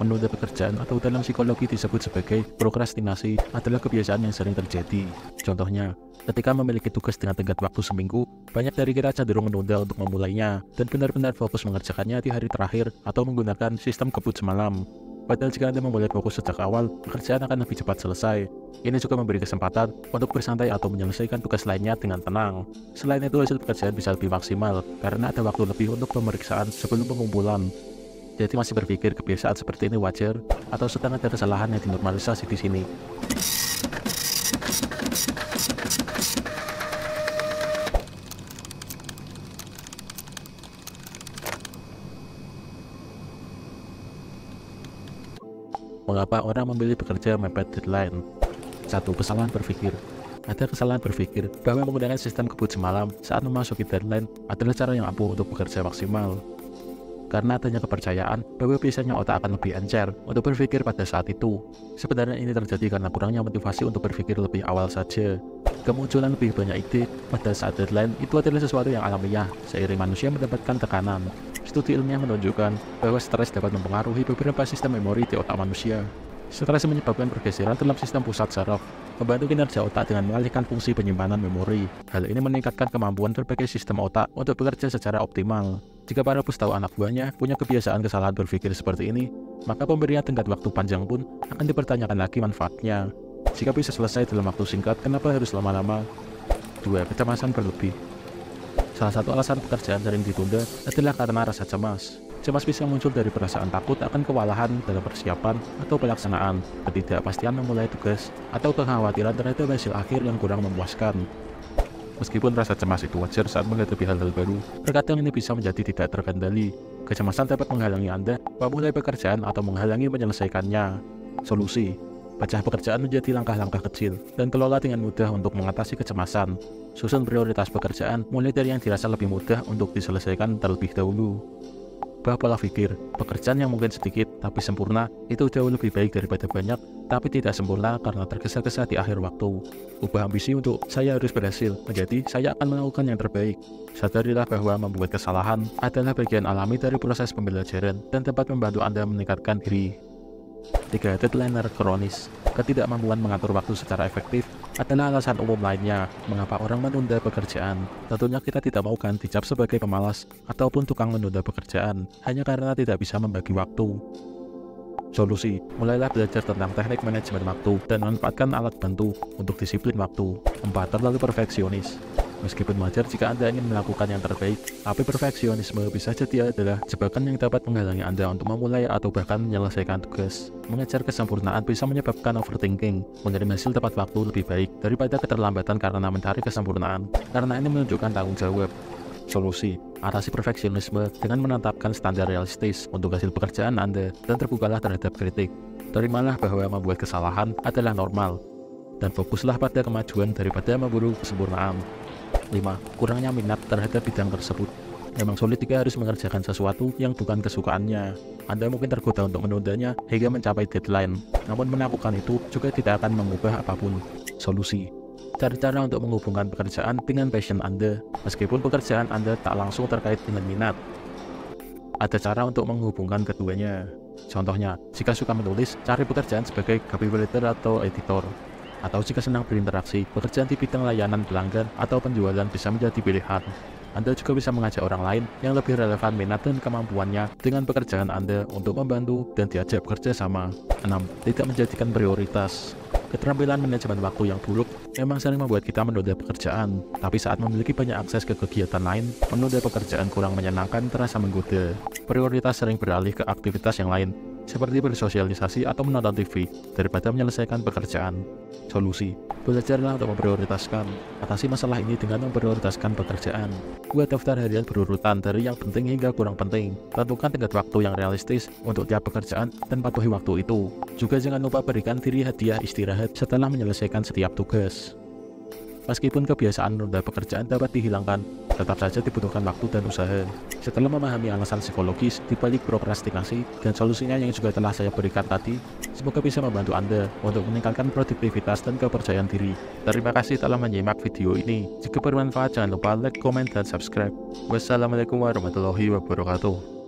Menunda pekerjaan atau dalam psikologi disebut sebagai prokrastinasi adalah kebiasaan yang sering terjadi. Contohnya, ketika memiliki tugas dengan tenggat waktu seminggu, banyak dari kita cenderung menunda untuk memulainya dan benar-benar fokus mengerjakannya di hari terakhir atau menggunakan sistem kebut semalam. Padahal jika Anda memulai fokus sejak awal, pekerjaan akan lebih cepat selesai. Ini juga memberi kesempatan untuk bersantai atau menyelesaikan tugas lainnya dengan tenang. Selain itu, hasil pekerjaan bisa lebih maksimal karena ada waktu lebih untuk pemeriksaan sebelum pengumpulan. Jadi masih berpikir kebiasaan seperti ini wajar atau sedang ada kesalahan yang dinormalisasi di sini? Mengapa orang memilih bekerja mepet deadline? 1. Kesalahan berpikir. Ada kesalahan berpikir bahwa menggunakan sistem kebut semalam saat memasuki deadline adalah cara yang ampuh untuk bekerja maksimal. Karena adanya kepercayaan bahwa biasanya otak akan lebih encer untuk berpikir pada saat itu. Sebenarnya ini terjadi karena kurangnya motivasi untuk berpikir lebih awal saja. Kemunculan lebih banyak ide pada saat deadline itu adalah sesuatu yang alamiah seiring manusia mendapatkan tekanan. Studi ilmiah menunjukkan bahwa stres dapat mempengaruhi beberapa sistem memori di otak manusia. Stres menyebabkan pergeseran dalam sistem pusat saraf, membantu kinerja otak dengan mengalihkan fungsi penyimpanan memori. Hal ini meningkatkan kemampuan berbagai sistem otak untuk bekerja secara optimal. Jika para bos tahu anak buahnya punya kebiasaan kesalahan berpikir seperti ini, maka pemberian tenggat waktu panjang pun akan dipertanyakan lagi manfaatnya. Jika bisa selesai dalam waktu singkat, kenapa harus lama-lama? 2. Kecemasan berlebih. Salah satu alasan pekerjaan sering ditunda adalah karena rasa cemas. Cemas bisa muncul dari perasaan takut akan kewalahan dalam persiapan atau pelaksanaan, ketidakpastian memulai tugas, atau kekhawatiran terhadap hasil akhir yang kurang memuaskan. Meskipun rasa cemas itu wajar saat menghadapi hal-hal baru, terkadang ini bisa menjadi tidak terkendali. Kecemasan dapat menghalangi Anda memulai pekerjaan atau menghalangi menyelesaikannya. Solusi: pecah pekerjaan menjadi langkah-langkah kecil dan kelola dengan mudah untuk mengatasi kecemasan. Susun prioritas pekerjaan mulai dari yang dirasa lebih mudah untuk diselesaikan terlebih dahulu. Ubah pola pikir, pekerjaan yang mungkin sedikit tapi sempurna itu jauh lebih baik daripada banyak tapi tidak sempurna karena tergesa-gesa di akhir waktu. Ubah ambisi untuk saya harus berhasil menjadi saya akan melakukan yang terbaik. Sadarilah bahwa membuat kesalahan adalah bagian alami dari proses pembelajaran dan dapat membantu Anda meningkatkan diri. 3. Deadliner kronis. Ketidakmampuan mengatur waktu secara efektif adalah alasan umum lainnya mengapa orang menunda pekerjaan. Tentunya kita tidak mau kan dicap sebagai pemalas ataupun tukang menunda pekerjaan hanya karena tidak bisa membagi waktu. Solusi: mulailah belajar tentang teknik manajemen waktu dan manfaatkan alat bantu untuk disiplin waktu. 4. Terlalu perfeksionis. Meskipun wajar jika Anda ingin melakukan yang terbaik, tapi perfeksionisme bisa jadi adalah jebakan yang dapat menghalangi Anda untuk memulai atau bahkan menyelesaikan tugas. Mengejar kesempurnaan bisa menyebabkan overthinking, mengirim hasil tepat waktu lebih baik daripada keterlambatan karena mencari kesempurnaan, karena ini menunjukkan tanggung jawab. Solusi: atasi perfeksionisme dengan menetapkan standar realistis untuk hasil pekerjaan Anda dan terbukalah terhadap kritik. Terimalah bahwa membuat kesalahan adalah normal, dan fokuslah pada kemajuan daripada memburu kesempurnaan. 5. Kurangnya minat terhadap bidang tersebut. Memang sulit jika harus mengerjakan sesuatu yang bukan kesukaannya. Anda mungkin tergoda untuk menundanya hingga mencapai deadline, namun melakukan itu juga tidak akan mengubah apapun. Solusi: cari cara untuk menghubungkan pekerjaan dengan passion Anda, meskipun pekerjaan Anda tak langsung terkait dengan minat. Ada cara untuk menghubungkan keduanya. Contohnya, jika suka menulis, cari pekerjaan sebagai copywriter atau editor. Atau jika senang berinteraksi, pekerjaan di bidang layanan pelanggan atau penjualan bisa menjadi pilihan. Anda juga bisa mengajak orang lain yang lebih relevan minat dan kemampuannya dengan pekerjaan Anda untuk membantu dan diajak bekerja sama. 6. Tidak menjadikan prioritas. Keterampilan manajemen waktu yang buruk memang sering membuat kita menunda pekerjaan, tapi saat memiliki banyak akses ke kegiatan lain, menunda pekerjaan kurang menyenangkan terasa menggoda. Prioritas sering beralih ke aktivitas yang lain, seperti bersosialisasi atau menonton TV, daripada menyelesaikan pekerjaan. Solusi: belajarlah untuk memprioritaskan. Atasi masalah ini dengan memprioritaskan pekerjaan. Buat daftar harian berurutan dari yang penting hingga kurang penting. Tentukan tenggat waktu yang realistis untuk tiap pekerjaan dan patuhi waktu itu. Juga jangan lupa berikan diri hadiah istirahat setelah menyelesaikan setiap tugas. Meskipun kebiasaan menunda pekerjaan dapat dihilangkan, tetap saja dibutuhkan waktu dan usaha. Setelah memahami alasan psikologis di balik prokrastinasi dan solusinya yang juga telah saya berikan tadi, semoga bisa membantu Anda untuk meningkatkan produktivitas dan kepercayaan diri. Terima kasih telah menyimak video ini. Jika bermanfaat, jangan lupa like, komen, dan subscribe. Wassalamualaikum warahmatullahi wabarakatuh.